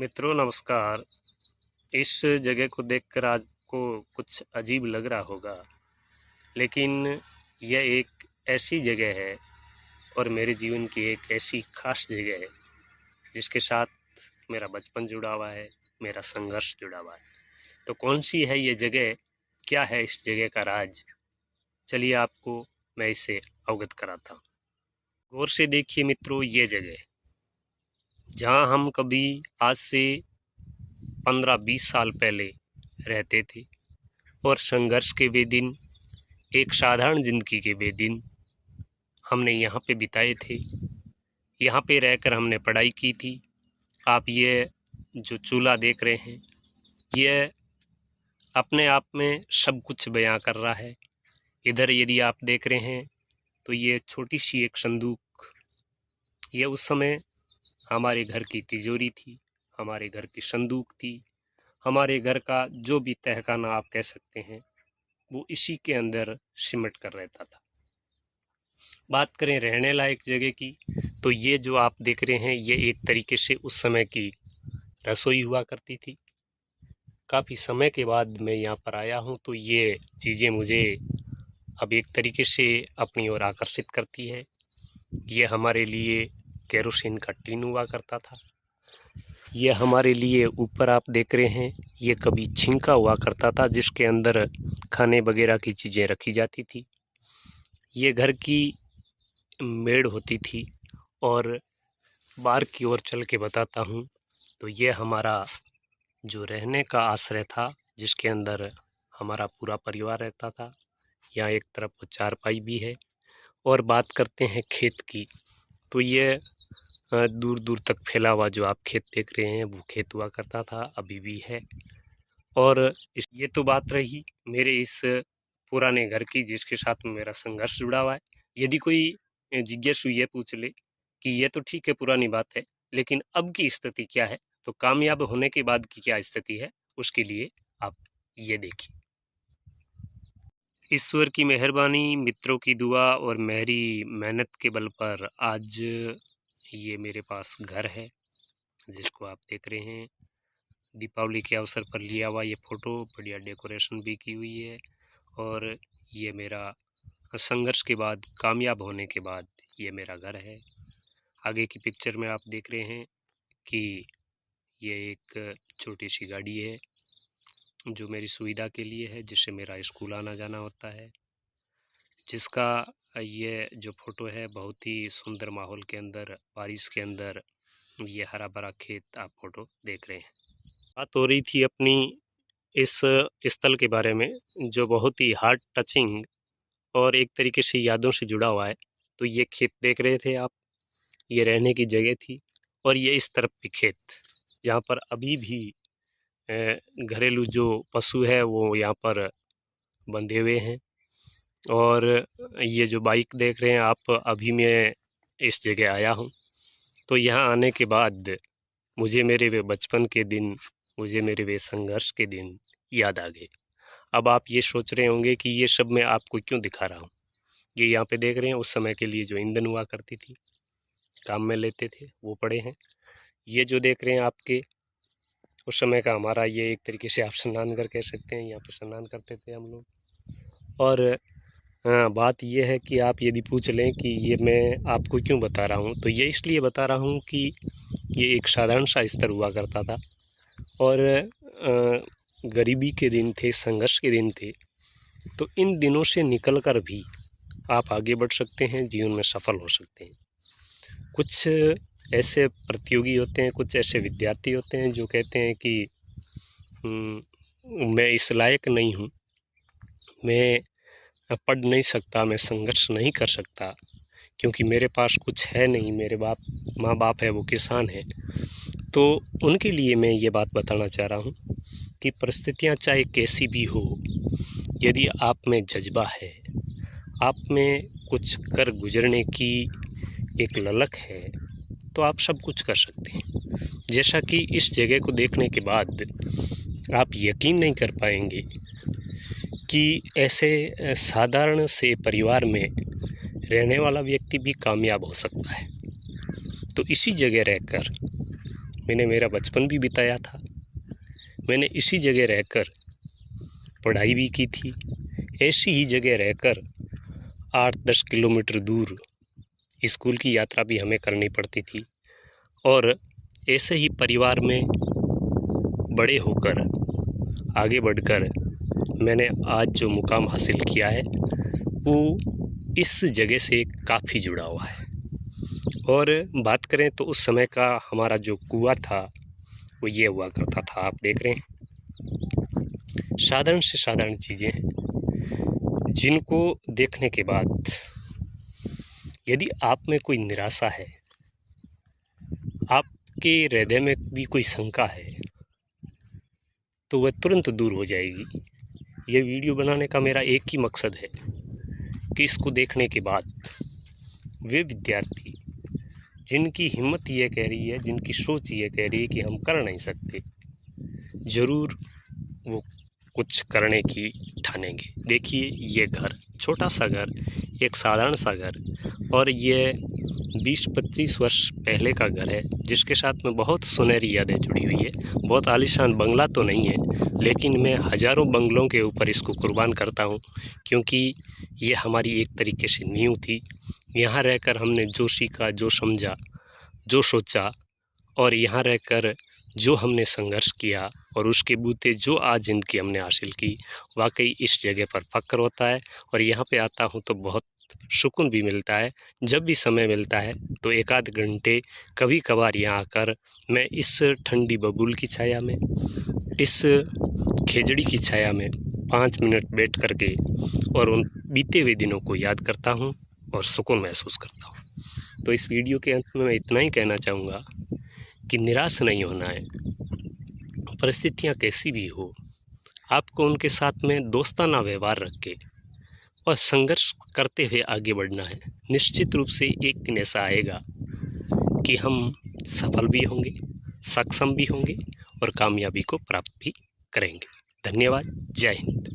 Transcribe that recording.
मित्रों नमस्कार। इस जगह को देखकर आपको कुछ अजीब लग रहा होगा, लेकिन यह एक ऐसी जगह है और मेरे जीवन की एक ऐसी खास जगह है जिसके साथ मेरा बचपन जुड़ा हुआ है, मेरा संघर्ष जुड़ा हुआ है। तो कौन सी है ये जगह, क्या है इस जगह का राज? चलिए आपको मैं इससे अवगत कराता हूँ। गौर से देखिए मित्रों, ये जगह जहाँ हम कभी आज से 15-20 साल पहले रहते थे और संघर्ष के वे दिन, एक साधारण जिंदगी के वे दिन हमने यहाँ पे बिताए थे। यहाँ पे रहकर हमने पढ़ाई की थी। आप ये जो चूल्हा देख रहे हैं, ये अपने आप में सब कुछ बयां कर रहा है। इधर यदि आप देख रहे हैं तो ये छोटी सी एक संदूक, ये उस समय हमारे घर की तिजोरी थी, हमारे घर की संदूक थी, हमारे घर का जो भी तहखाना आप कह सकते हैं, वो इसी के अंदर सिमट कर रहता था। बात करें रहने लायक जगह की, तो ये जो आप देख रहे हैं, ये एक तरीके से उस समय की रसोई हुआ करती थी। काफ़ी समय के बाद मैं यहाँ पर आया हूँ तो ये चीज़ें मुझे अब एक तरीके से अपनी ओर आकर्षित करती है। ये हमारे लिए केरोसिन का टीन हुआ करता था। ये हमारे लिए ऊपर आप देख रहे हैं, ये कभी छिंका हुआ करता था जिसके अंदर खाने वगैरह की चीज़ें रखी जाती थी। ये घर की मेड़ होती थी। और बाहर की ओर चल के बताता हूँ तो ये हमारा जो रहने का आश्रय था, जिसके अंदर हमारा पूरा परिवार रहता था। यहाँ एक तरफ वो चारपाई भी है। और बात करते हैं खेत की, तो ये दूर दूर तक फैला हुआ जो आप खेत देख रहे हैं, वो खेत हुआ करता था, अभी भी है। और ये तो बात रही मेरे इस पुराने घर की, जिसके साथ में मेरा संघर्ष जुड़ा हुआ है। यदि कोई जिज्ञासु ये पूछ ले कि ये तो ठीक है, पुरानी बात है, लेकिन अब की स्थिति क्या है, तो कामयाब होने के बाद की क्या स्थिति है, उसके लिए आप ये देखिए। ईश्वर की मेहरबानी, मित्रों की दुआ और मेरी मेहनत के बल पर आज ये मेरे पास घर है, जिसको आप देख रहे हैं। दीपावली के अवसर पर लिया हुआ ये फ़ोटो, बढ़िया डेकोरेशन भी की हुई है। और ये मेरा संघर्ष के बाद, कामयाब होने के बाद ये मेरा घर है। आगे की पिक्चर में आप देख रहे हैं कि ये एक छोटी सी गाड़ी है जो मेरी सुविधा के लिए है, जिससे मेरा स्कूल आना जाना होता है। जिसका ये जो फ़ोटो है, बहुत ही सुंदर माहौल के अंदर, बारिश के अंदर ये हरा भरा खेत आप फ़ोटो देख रहे हैं। बात हो रही थी अपनी इस स्थल के बारे में, जो बहुत ही हार्ट टचिंग और एक तरीके से यादों से जुड़ा हुआ है। तो ये खेत देख रहे थे आप, ये रहने की जगह थी। और ये इस तरफ भी खेत, जहाँ पर अभी भी घरेलू जो पशु है वो यहाँ पर बंधे हुए हैं। और ये जो बाइक देख रहे हैं आप, अभी मैं इस जगह आया हूँ। तो यहाँ आने के बाद मुझे मेरे वे बचपन के दिन, मुझे मेरे वे संघर्ष के दिन याद आ गए। अब आप ये सोच रहे होंगे कि ये सब मैं आपको क्यों दिखा रहा हूँ। ये यहाँ पे देख रहे हैं, उस समय के लिए जो ईंधन हुआ करती थी, काम में लेते थे, वो पड़े हैं। ये जो देख रहे हैं आपके, उस समय का हमारा ये एक तरीके से आप स्नानघर कह सकते हैं, यहाँ पे स्नान करते थे हम लोग। और बात ये है कि आप यदि पूछ लें कि ये मैं आपको क्यों बता रहा हूँ, तो ये इसलिए बता रहा हूँ कि ये एक साधारण सा स्तर हुआ करता था। और गरीबी के दिन थे, संघर्ष के दिन थे। तो इन दिनों से निकल कर भी आप आगे बढ़ सकते हैं, जीवन में सफल हो सकते हैं। कुछ ऐसे प्रतियोगी होते हैं, कुछ ऐसे विद्यार्थी होते हैं जो कहते हैं कि मैं इस लायक नहीं हूँ, मैं पढ़ नहीं सकता, मैं संघर्ष नहीं कर सकता, क्योंकि मेरे पास कुछ है नहीं, मेरे माँ बाप है वो किसान हैं। तो उनके लिए मैं ये बात बताना चाह रहा हूँ कि परिस्थितियाँ चाहे कैसी भी हो, यदि आप में जज्बा है, आप में कुछ कर गुजरने की एक ललक है, तो आप सब कुछ कर सकते हैं। जैसा कि इस जगह को देखने के बाद आप यकीन नहीं कर पाएंगे कि ऐसे साधारण से परिवार में रहने वाला व्यक्ति भी कामयाब हो सकता है। तो इसी जगह रहकर मैंने मेरा बचपन भी बिताया था। मैंने इसी जगह रहकर पढ़ाई भी की थी। ऐसी ही जगह रहकर 8-10 किलोमीटर दूर स्कूल की यात्रा भी हमें करनी पड़ती थी। और ऐसे ही परिवार में बड़े होकर आगे बढ़कर मैंने आज जो मुकाम हासिल किया है वो इस जगह से काफ़ी जुड़ा हुआ है। और बात करें तो उस समय का हमारा जो कुआं था वो ये हुआ करता था। आप देख रहे हैं, साधारण से साधारण चीज़ें हैं जिनको देखने के बाद यदि आप में कोई निराशा है, आपके हृदय में भी कोई शंका है, तो वह तुरंत दूर हो जाएगी। ये वीडियो बनाने का मेरा एक ही मकसद है कि इसको देखने के बाद वे विद्यार्थी जिनकी हिम्मत ये कह रही है, जिनकी सोच ये कह रही है कि हम कर नहीं सकते, ज़रूर वो कुछ करने की ठानेंगे। देखिए ये घर, छोटा सा घर, एक साधारण सा घर, और ये 20-25 वर्ष पहले का घर है जिसके साथ में बहुत सुनहरी यादें जुड़ी हुई है। बहुत आलीशान बंगला तो नहीं है, लेकिन मैं हज़ारों बंगलों के ऊपर इसको कुर्बान करता हूँ, क्योंकि ये हमारी एक तरीके से नींव थी। यहाँ रहकर हमने जो सीखा, जो समझा, जो सोचा, और यहाँ रहकर जो हमने संघर्ष किया और उसके बूते जो आज ज़िंदगी हमने हासिल की, वाकई इस जगह पर फ़ख्र होता है। और यहाँ पे आता हूँ तो बहुत सुकून भी मिलता है। जब भी समय मिलता है तो एक आध घंटे कभी कभार यहाँ आकर मैं इस ठंडी बबूल की छाया में, इस खेजड़ी की छाया में 5 मिनट बैठ कर के और उन बीते हुए दिनों को याद करता हूँ और सुकून महसूस करता हूँ। तो इस वीडियो के अंत में मैं इतना ही कहना चाहूँगा कि निराश नहीं होना है। परिस्थितियाँ कैसी भी हो, आपको उनके साथ में दोस्ताना व्यवहार रख के और संघर्ष करते हुए आगे बढ़ना है। निश्चित रूप से एक दिन ऐसा आएगा कि हम सफल भी होंगे, सक्षम भी होंगे और कामयाबी को प्राप्त भी करेंगे। धन्यवाद। जय हिंद।